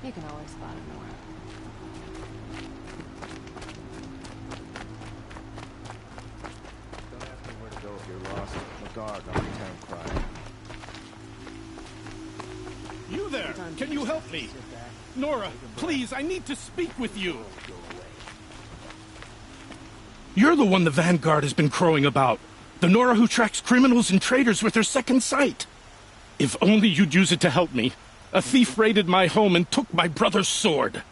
You can always spot him, Nora. Don't ask me where to go if you're lost. I'm a guard, not a town crier. You there! Can you help me? Nora, please, I need to speak with you. You're the one the Vanguard has been crowing about. The Nora who tracks criminals and traitors with her second sight. If only you'd use it to help me. A thief raided my home and took my brother's sword.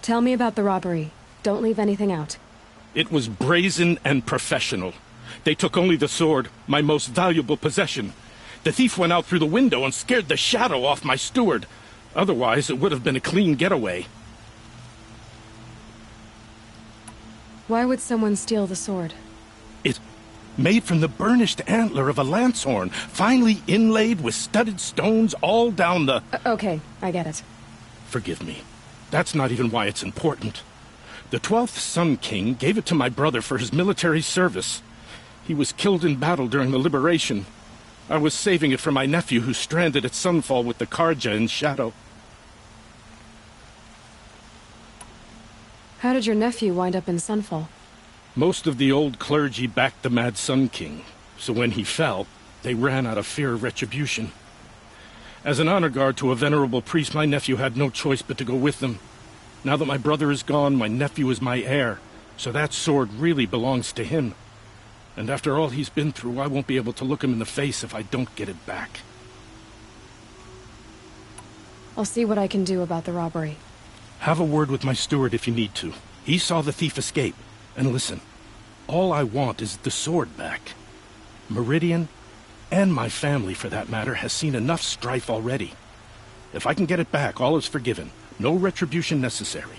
Tell me about the robbery. Don't leave anything out. It was brazen and professional. They took only the sword, my most valuable possession. The thief went out through the window and scared the shadow off my steward. Otherwise, it would have been a clean getaway. Why would someone steal the sword? It made from the burnished antler of a lancehorn, finely inlaid with studded stones all down the... Okay, I get it. Forgive me. That's not even why it's important. The 12th Sun King gave it to my brother for his military service. He was killed in battle during the liberation. I was saving it for my nephew who's stranded at Sunfall with the Carja in Shadow. How did your nephew wind up in Sunfall? Most of the old clergy backed the Mad Sun King, so when he fell, they ran out of fear of retribution. As an honor guard to a venerable priest, my nephew had no choice but to go with them. Now that my brother is gone, my nephew is my heir, so that sword really belongs to him. And after all he's been through, I won't be able to look him in the face if I don't get it back. I'll see what I can do about the robbery. Have a word with my steward if you need to. He saw the thief escape. And listen, all I want is the sword back. Meridian, and my family for that matter, has seen enough strife already. If I can get it back, all is forgiven. No retribution necessary.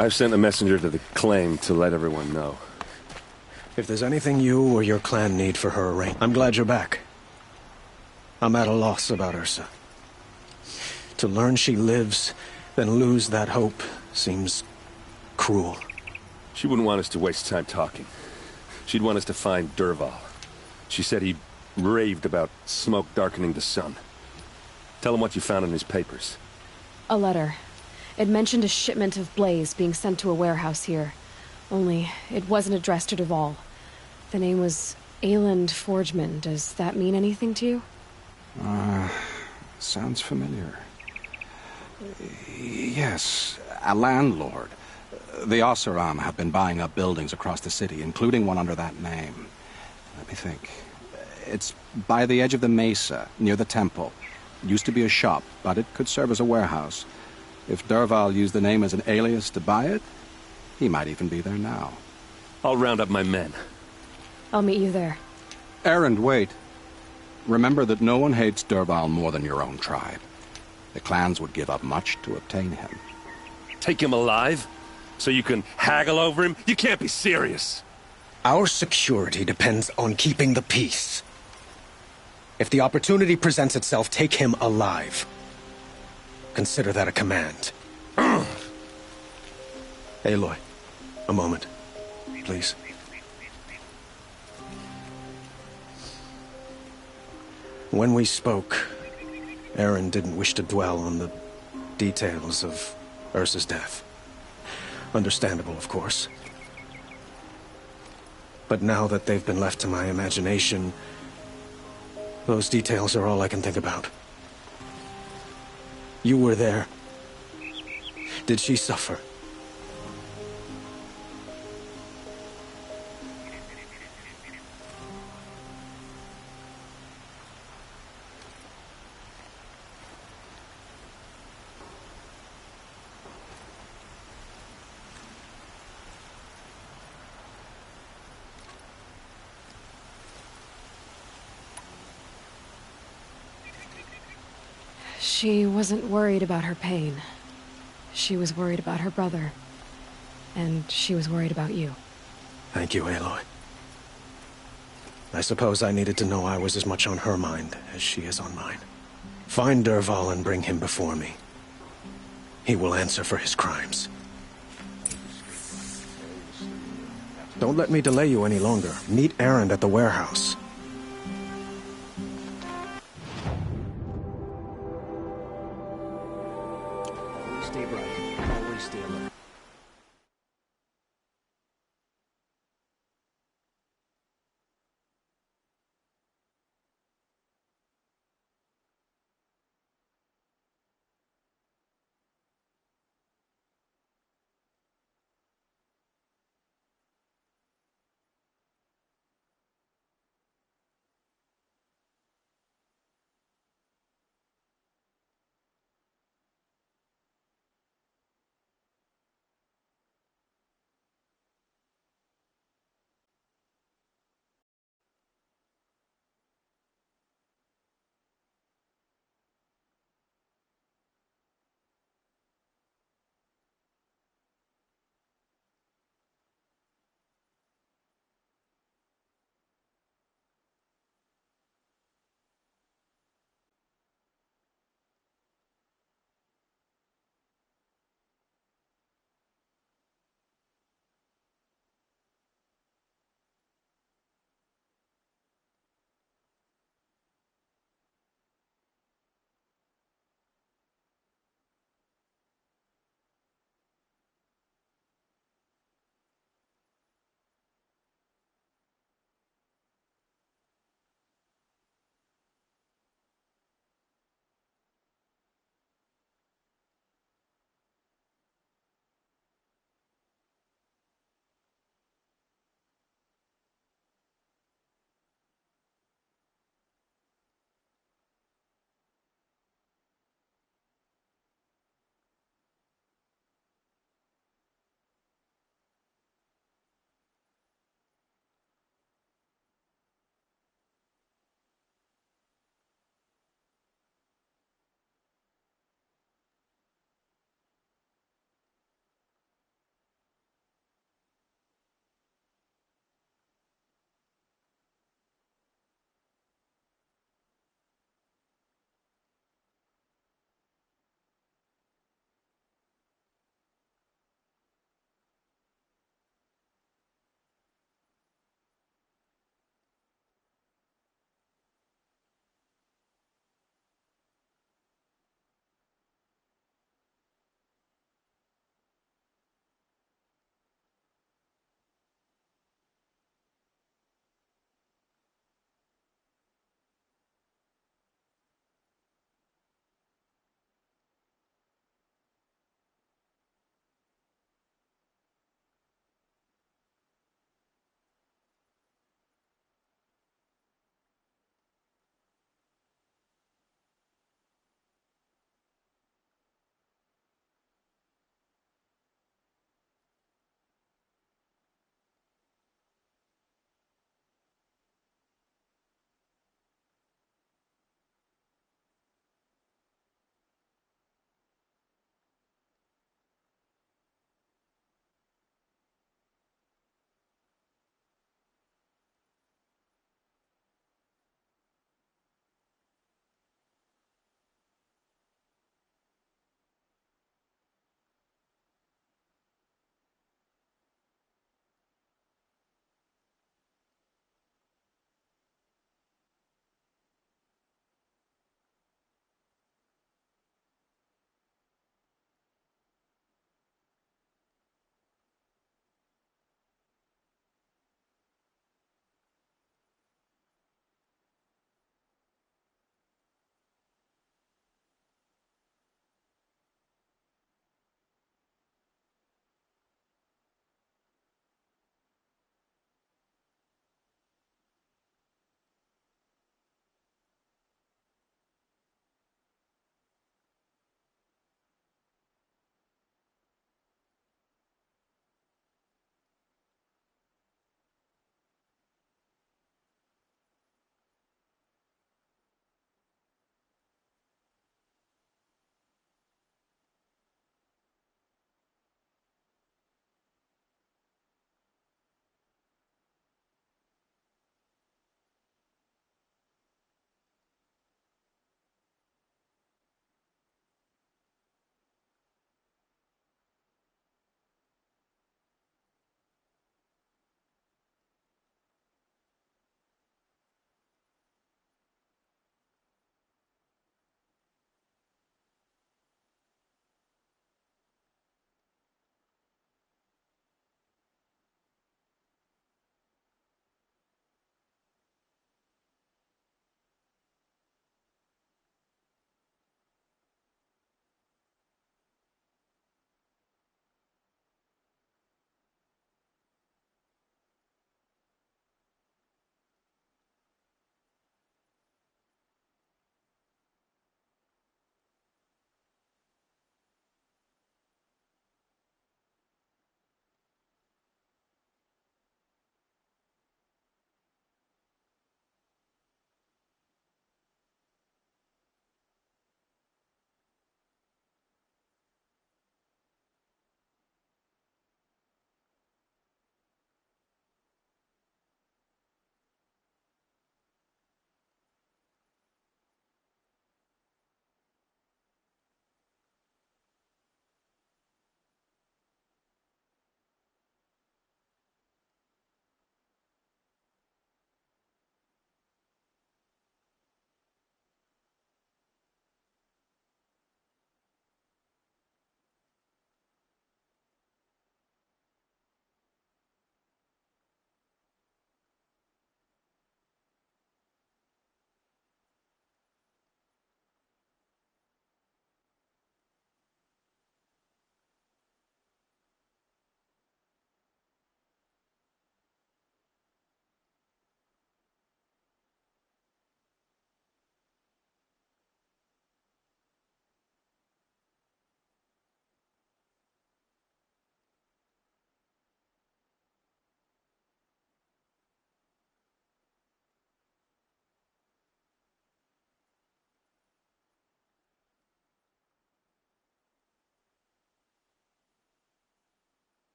I've sent a messenger to the claim to let everyone know. If there's anything you or your clan need for her arrangement, I'm glad you're back. I'm at a loss about Ursa. To learn she lives, then lose that hope, seems cruel. She wouldn't want us to waste time talking. She'd want us to find Dervahl. She said he raved about smoke darkening the sun. Tell him what you found in his papers. A letter. It mentioned a shipment of blaze being sent to a warehouse here. Only, it wasn't addressed to Dervahl. The name was Ayland Forgeman. Does that mean anything to you? Sounds familiar. Yes, a landlord. The Oseram have been buying up buildings across the city, including one under that name. Let me think. It's by the edge of the mesa, near the temple. It used to be a shop, but it could serve as a warehouse. If Dervahl used the name as an alias to buy it, he might even be there now. I'll round up my men. I'll meet you there. Erend, wait. Remember that no one hates Dervahl more than your own tribe. The clans would give up much to obtain him. Take him alive? So you can haggle over him? You can't be serious. Our security depends on keeping the peace. If the opportunity presents itself, take him alive. Consider that a command. Aloy, a moment, please. When we spoke, Eren didn't wish to dwell on the details of Ursa's death. Understandable, of course. But now that they've been left to my imagination, those details are all I can think about. You were there. Did she suffer? She wasn't worried about her pain. She was worried about her brother. And she was worried about you. Thank you, Aloy. I suppose I needed to know I was as much on her mind as she is on mine. Find Dervahl and bring him before me. He will answer for his crimes. Don't let me delay you any longer. Meet Erend at the warehouse. Always stay bright. Always stay alert.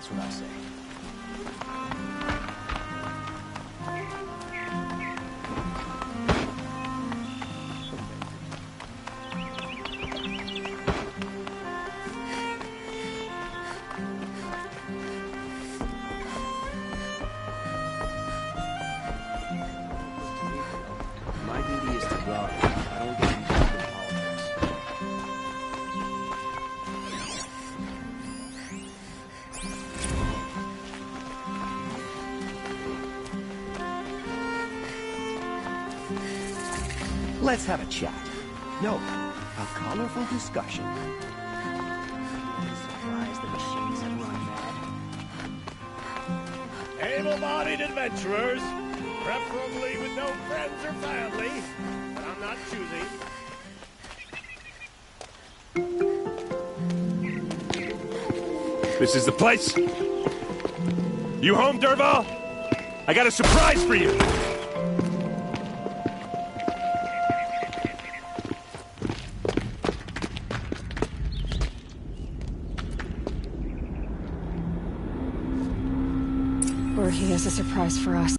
That's what I say. My duty is to guard. I don't get involved in politics. Let's have a chat. No, a colorful discussion. Surprised the machines have run mad. Able-bodied adventurers, preferably with no friends or family, but I'm not choosy. This is the place? You home, Dervahl? I got a surprise for you! Or he has a surprise for us.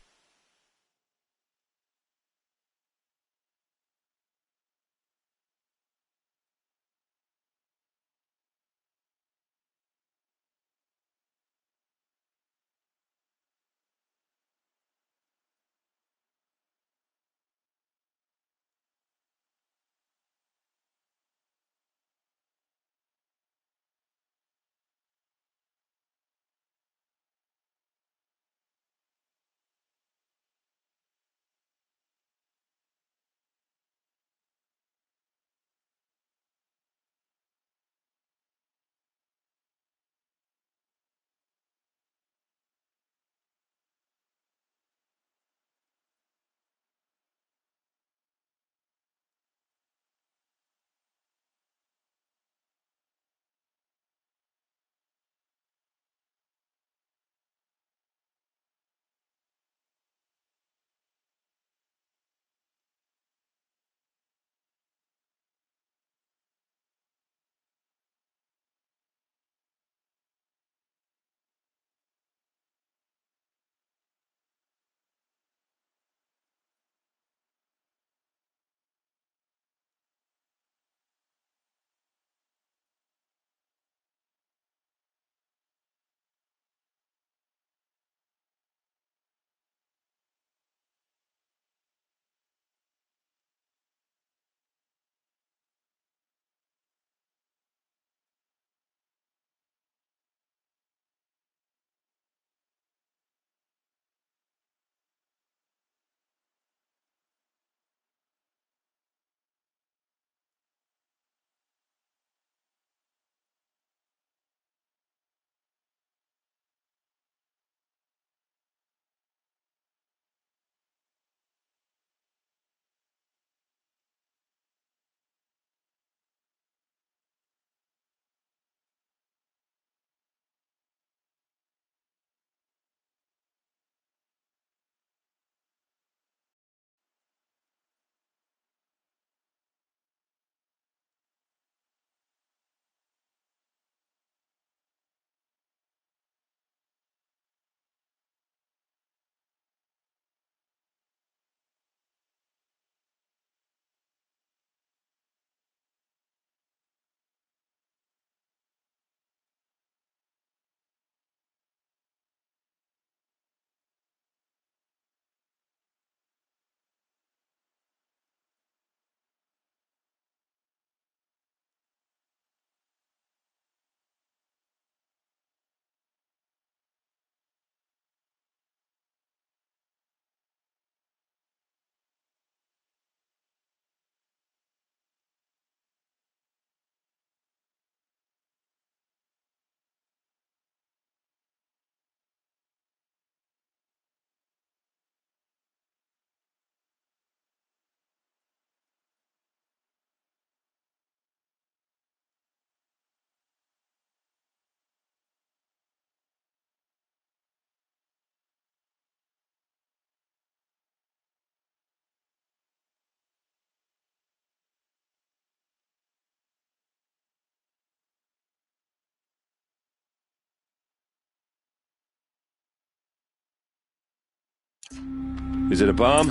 Is it a bomb?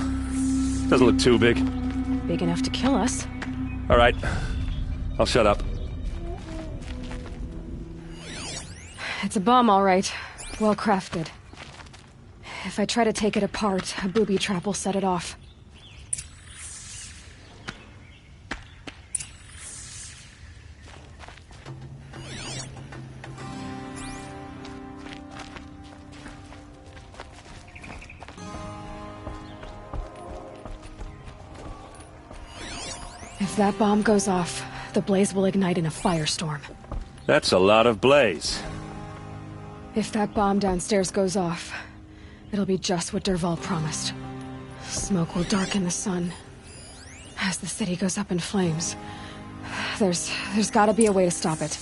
Doesn't look too big. Big enough to kill us. All right. I'll shut up. It's a bomb, all right. Well crafted. If I try to take it apart, a booby trap will set it off. If that bomb goes off, the blaze will ignite in a firestorm. That's a lot of blaze. If that bomb downstairs goes off, it'll be just what Dervahl promised. Smoke will darken the sun. As the city goes up in flames, there's gotta be a way to stop it.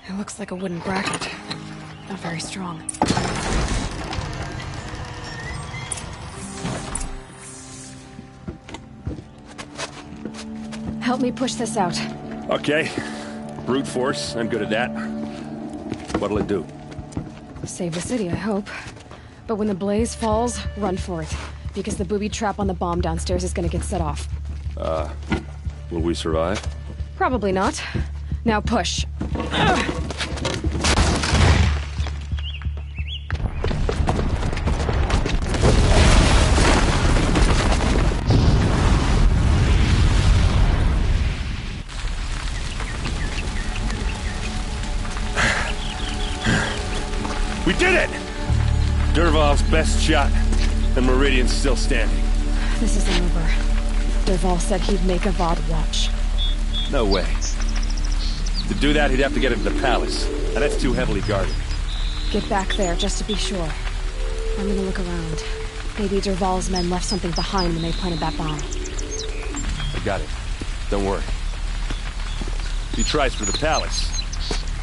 It looks like a wooden bracket. Not very strong. Help me push this out. Okay. Brute force. I'm good at that. What'll it do? Save the city, I hope. But when the blaze falls, run for it. Because the booby trap on the bomb downstairs is gonna get set off. Will we survive? Probably not. Now push. We did it! Dervahl's best shot, and Meridian's still standing. This isn't over. Dervahl said he'd make Avad watch. No way. To do that, he'd have to get into the palace, and that's too heavily guarded. Get back there, just to be sure. I'm gonna look around. Maybe Dervahl's men left something behind when they planted that bomb. I got it. Don't worry. If he tries for the palace,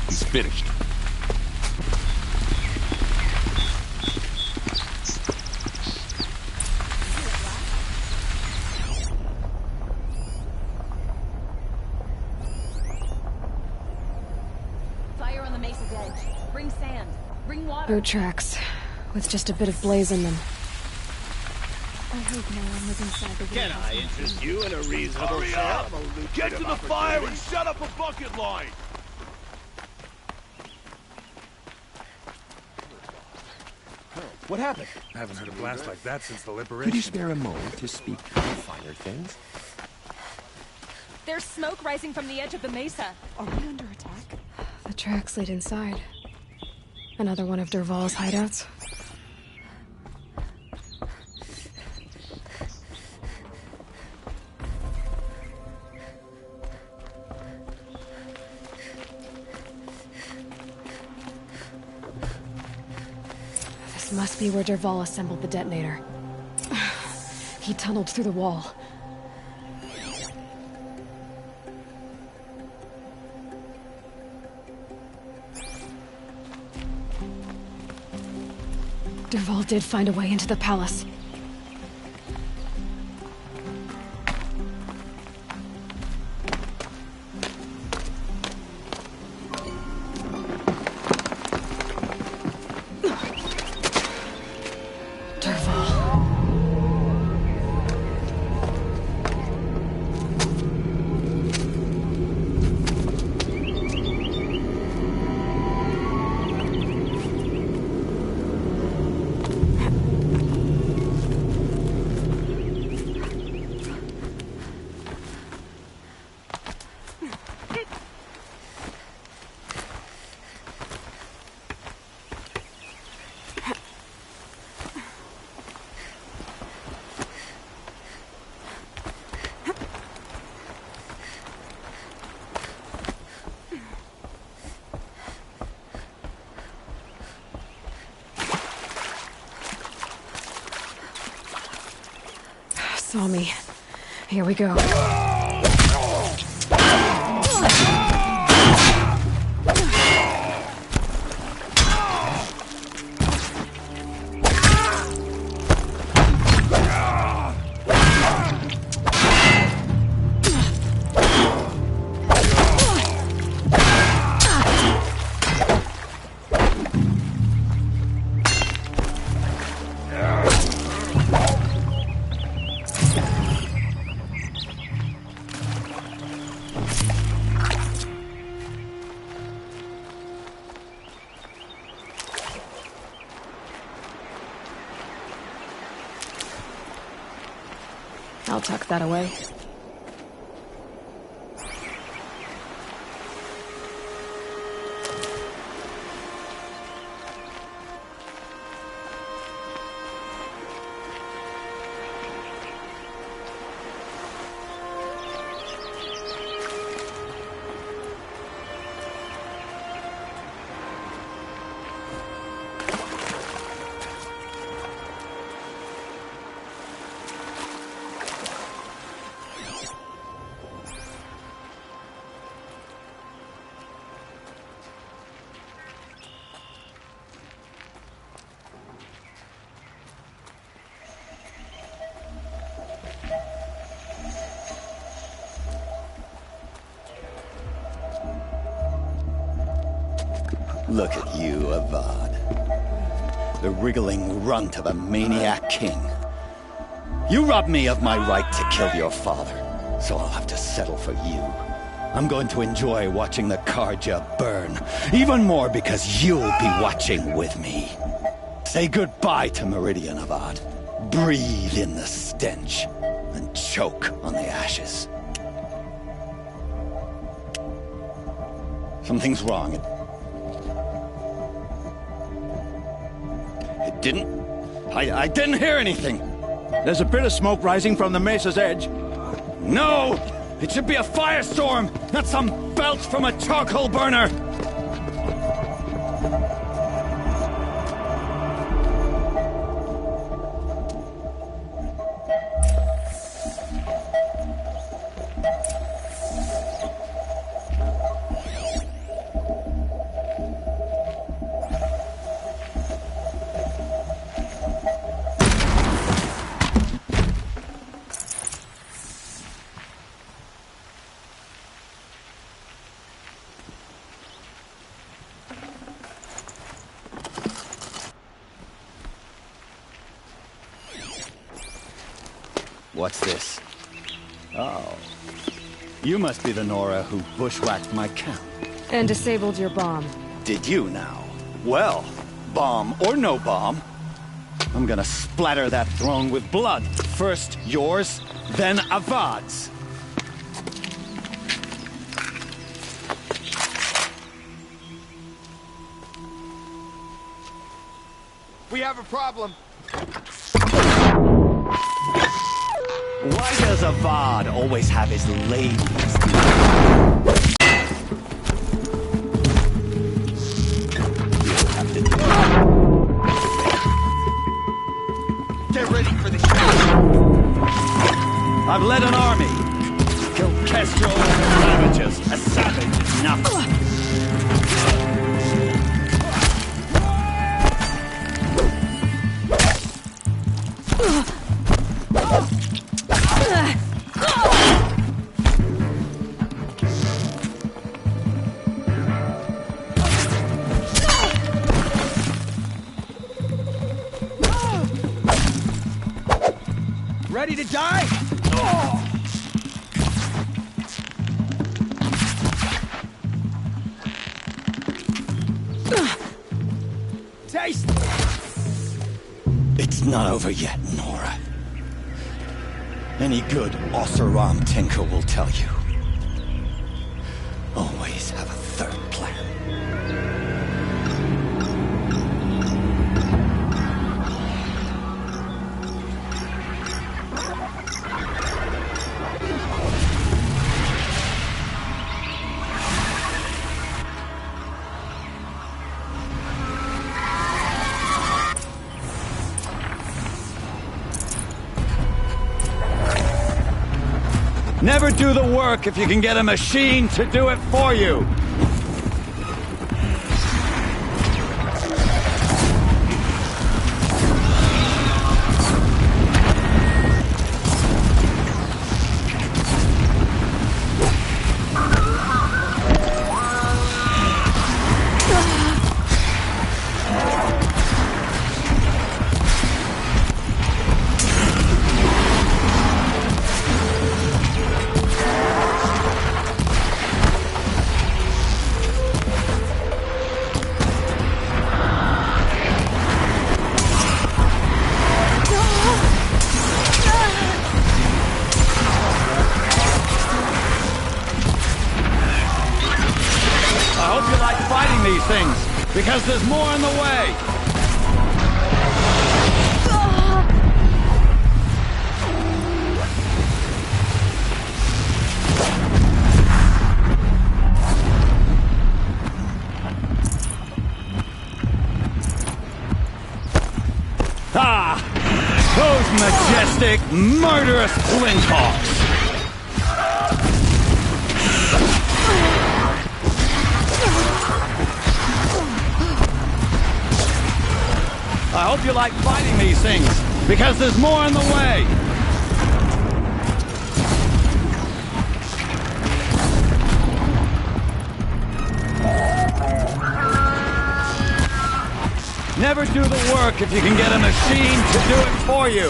he's finished. Fire on the mesa's edge. Bring sand. Bring water. Boot tracks, with just a bit of blaze in them. I hope no one was inside the Can I interest you in a reasonable share? Get to the fire and shut up a bucket line! What happened? I haven't heard a blast like that since the liberation. Could you spare a moment to speak of finer things? There's smoke rising from the edge of the mesa. Are we under attack? The tracks lead inside. Another one of Dervahl's hideouts. This must be where Dervahl assembled the detonator. He tunneled through the wall. Dervahl did find a way into the palace. Saw me. Here we go. I'll tuck that away. Look at you, Avad. The wriggling runt of a maniac king. You robbed me of my right to kill your father, so I'll have to settle for you. I'm going to enjoy watching the Carja burn, even more because you'll be watching with me. Say goodbye to Meridian, Avad. Breathe in the stench, and choke on the ashes. Something's wrong. It didn't... I didn't hear anything. There's a bit of smoke rising from the mesa's edge. No! It should be a firestorm, not some belch from a charcoal burner! What's this? Oh. You must be the Nora who bushwhacked my camp. And disabled your bomb. Did you now? Well, bomb or no bomb, I'm gonna splatter that throne with blood. First yours, then Avad's. We have a problem. Why does Avad always have his ladies? You'll have to Get ready for the show. I've led an army. Killed Kestrel and the savages. A savage is nothing. Ready to die? Taste! It's not over yet, Nora. Any good Oseram tinker will tell you. Always have a third plan. Never do the work if you can get a machine to do it for you. like fighting these things, because there's more in the way. Ah! Those majestic, murderous flinthawks! I hope you like fighting these things, because there's more in the way. Never do the work if you can get a machine to do it for you.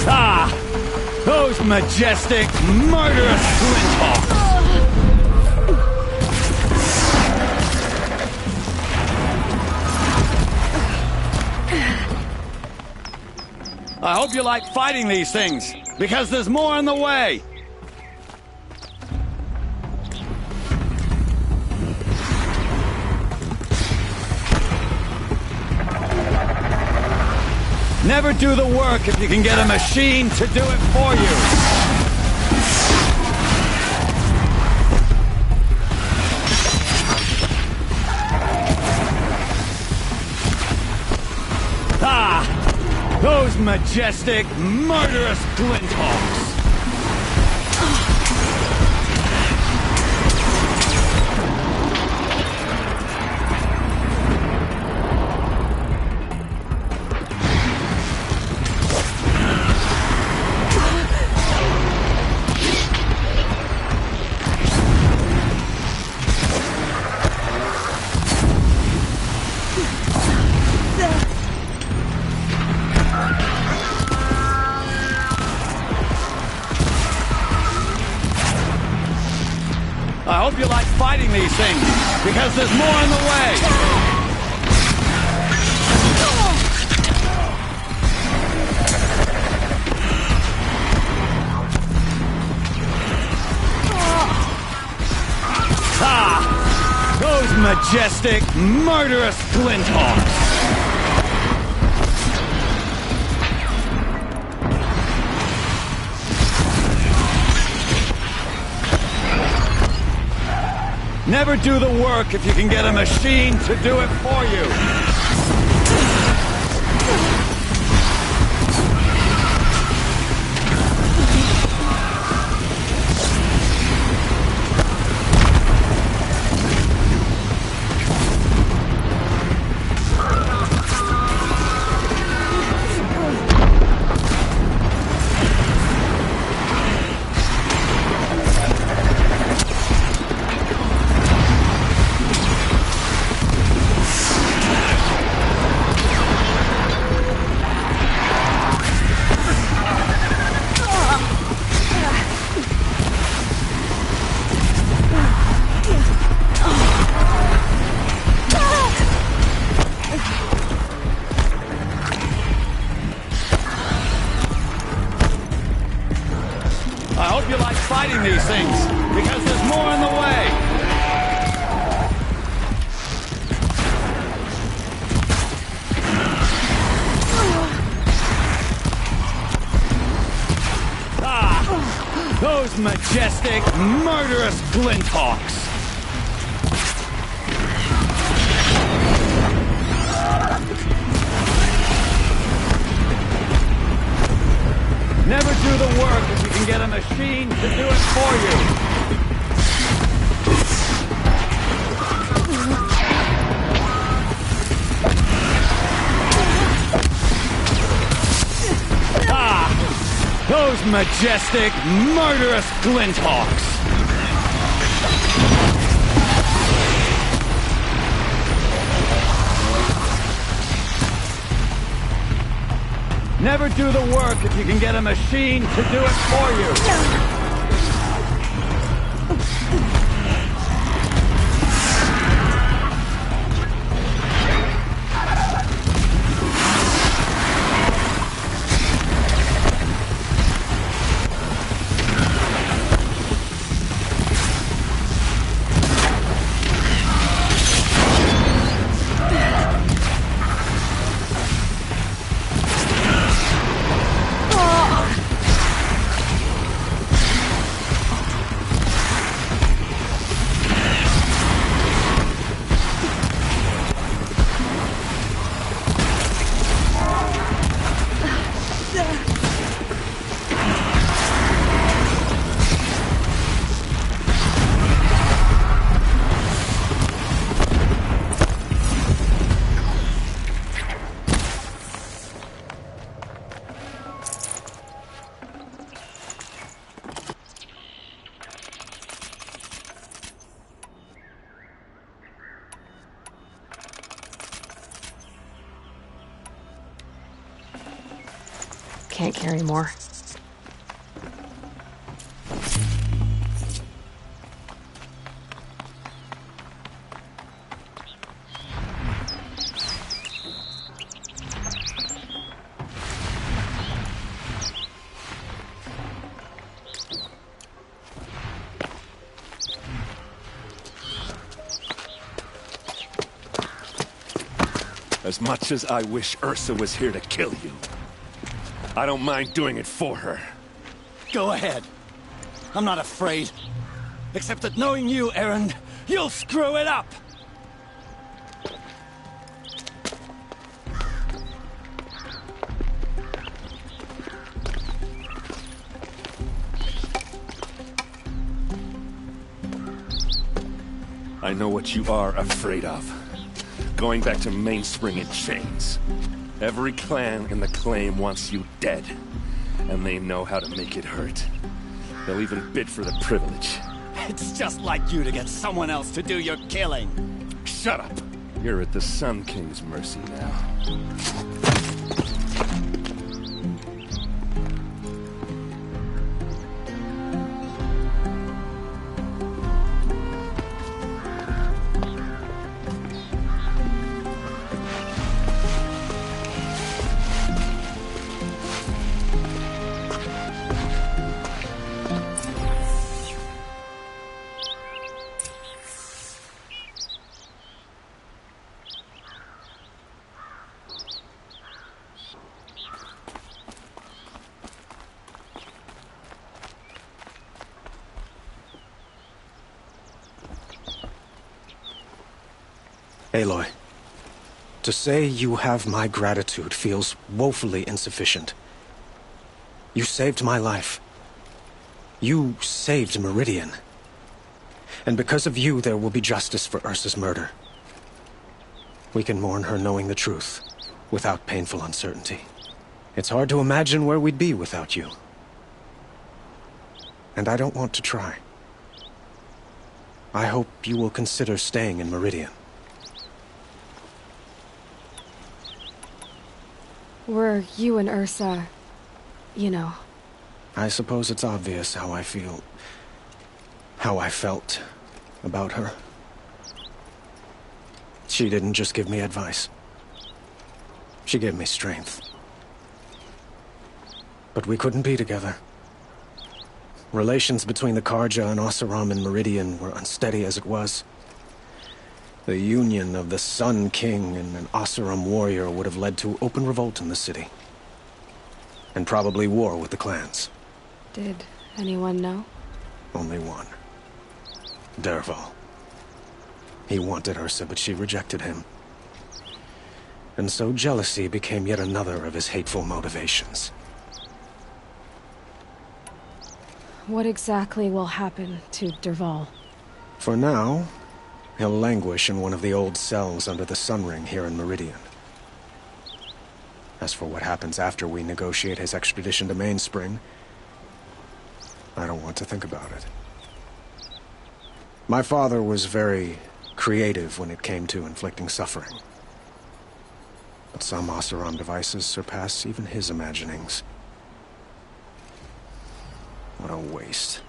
Ah! Those majestic, murderous flinthawks! I hope you like fighting these things, because there's more in the way. Never do the work if you can get a machine to do it for you. Ah! Those majestic, murderous flinthawks! I hope you like fighting these things, because there's more in the way. Ah! Those majestic, murderous flinthawks! Never do the work if you can get a machine to do it for you. I hope you like fighting these things, because there's more in the way. Ah! Those majestic, murderous flinthawks! Never do the work if you can get a machine to do it for you. Ah! Those majestic, murderous flinthawks! Never do the work if you can get a machine to do it for you. can't carry more. As much as I wish Ursa was here to kill you, I don't mind doing it for her. Go ahead. I'm not afraid. Except that knowing you, Erend, you'll screw it up! I know what you are afraid of. Going back to Mainspring in chains. Every clan in the Claim wants you dead. And they know how to make it hurt. They'll even bid for the privilege. It's just like you to get someone else to do your killing. Shut up! You're at the Sun King's mercy now. Aloy, to say you have my gratitude feels woefully insufficient. You saved my life. You saved Meridian. And because of you, there will be justice for Ursa's murder. We can mourn her knowing the truth, without painful uncertainty. It's hard to imagine where we'd be without you. And I don't want to try. I hope you will consider staying in Meridian. Were you and Ursa, you know... I suppose it's obvious how I feel... how I felt about her. She didn't just give me advice. She gave me strength. But we couldn't be together. Relations between the Carja and Oseram and Meridian were unsteady as it was. The union of the Sun King and an Oseram warrior would have led to open revolt in the city. And probably war with the clans. Did anyone know? Only one. Dervahl. He wanted Ursa, but she rejected him. And so jealousy became yet another of his hateful motivations. What exactly will happen to Dervahl? For now, he'll languish in one of the old cells under the Sun Ring here in Meridian. As for what happens after we negotiate his extradition to Mainspring, I don't want to think about it. My father was very creative when it came to inflicting suffering. But some Oseram devices surpass even his imaginings. What a waste.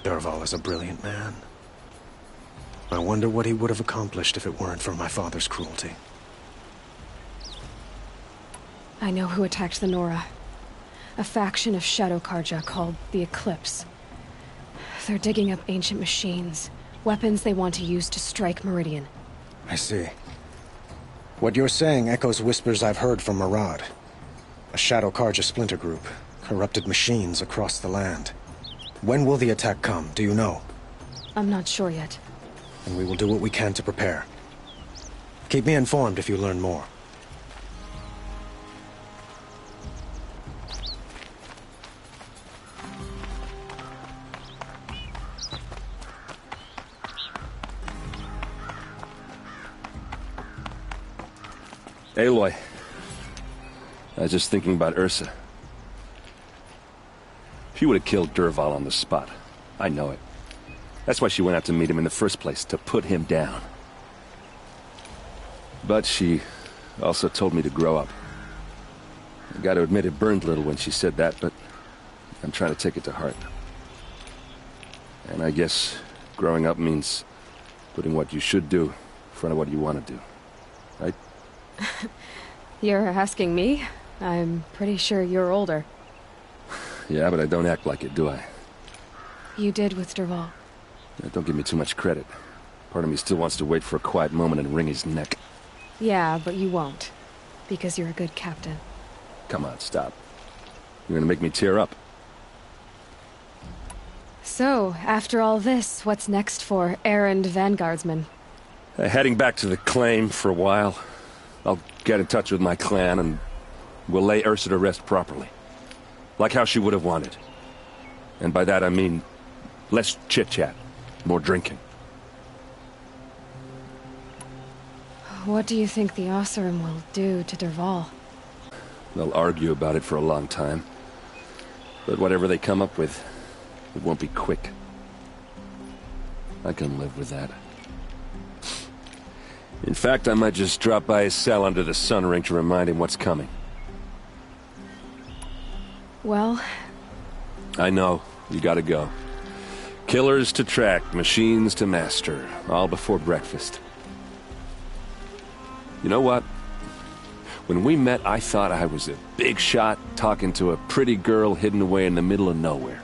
Dervahl is a brilliant man. I wonder what he would have accomplished if it weren't for my father's cruelty. I know who attacked the Nora. A faction of Shadow Carja called the Eclipse. They're digging up ancient machines, weapons they want to use to strike Meridian. I see. What you're saying echoes whispers I've heard from Murad. A Shadow Carja splinter group, corrupted machines across the land. When will the attack come, do you know? I'm not sure yet. And we will do what we can to prepare. Keep me informed if you learn more. Aloy, I was just thinking about Ursa. She would have killed Dervahl on the spot. I know it. That's why she went out to meet him in the first place, to put him down. But she also told me to grow up. I gotta admit it burned a little when she said that, but I'm trying to take it to heart. And I guess growing up means putting what you should do in front of what you want to do. Right? You're asking me? I'm pretty sure you're older. Yeah, but I don't act like it, do I? You did with Dervahl. Don't give me too much credit. Part of me still wants to wait for a quiet moment and wring his neck. Yeah, but you won't. Because you're a good captain. Come on, stop. You're gonna make me tear up. So, after all this, what's next for errand vanguardsman? Heading back to the claim for a while. I'll get in touch with my clan and we'll lay Ursa to rest properly. Like how she would have wanted. And by that I mean less chit-chat, more drinking. What do you think the Oseram will do to Dervahl? They'll argue about it for a long time. But whatever they come up with, it won't be quick. I can live with that. In fact, I might just drop by his cell under the sun ring to remind him what's coming. Well... I know. You gotta go. Killers to track, machines to master. All before breakfast. You know what? When we met, I thought I was a big shot talking to a pretty girl hidden away in the middle of nowhere.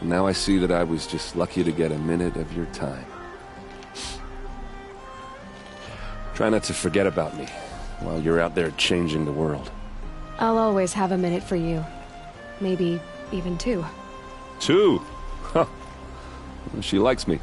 And now I see that I was just lucky to get a minute of your time. Try not to forget about me while you're out there changing the world. I'll always have a minute for you. Maybe even two. Two? Huh. She likes me.